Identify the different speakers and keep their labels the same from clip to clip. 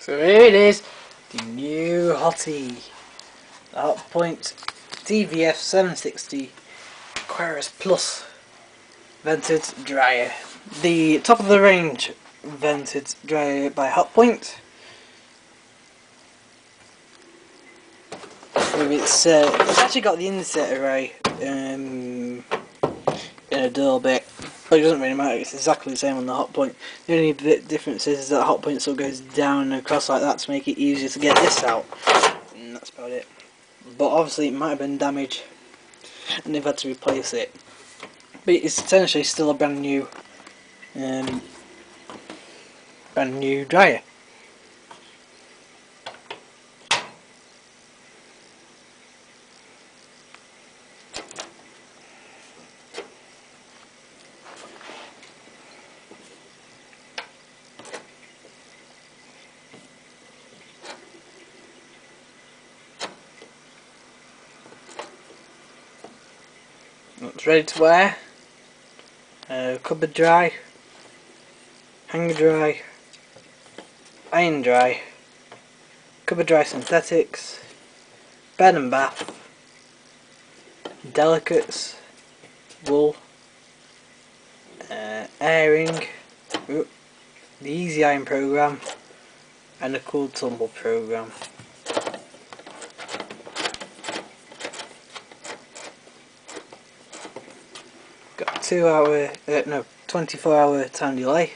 Speaker 1: So here it is, the new hottie, the hotpoint tvf760 Aquarius Plus vented dryer. The top of the range vented dryer by Hotpoint. It's actually got the insert array in a dull bit, but it doesn't really matter. It's exactly the same on the Hotpoint. The only bit difference is that Hotpoint still goes down and across like that to make it easier to get this out, and that's about it. But obviously it might have been damaged and they've had to replace it, but it's essentially still a brand new dryer. It's ready to wear, cupboard dry, hanger dry, iron dry, cupboard dry synthetics, bed and bath, delicates, wool, airing, the easy iron program, and a cool tumble program. Got 24-hour time delay.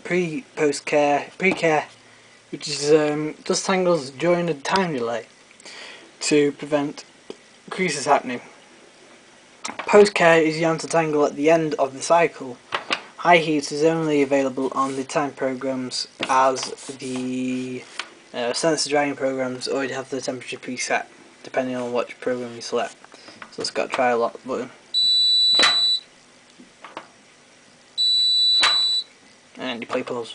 Speaker 1: Pre-care, which is dust tangles during the time delay to prevent creases happening. Post-care is the anti-tangle at the end of the cycle. High heat is only available on the time programs, as the sensor drying programs already have the temperature preset depending on which program you select. So it's got a try lock button. And you play pause.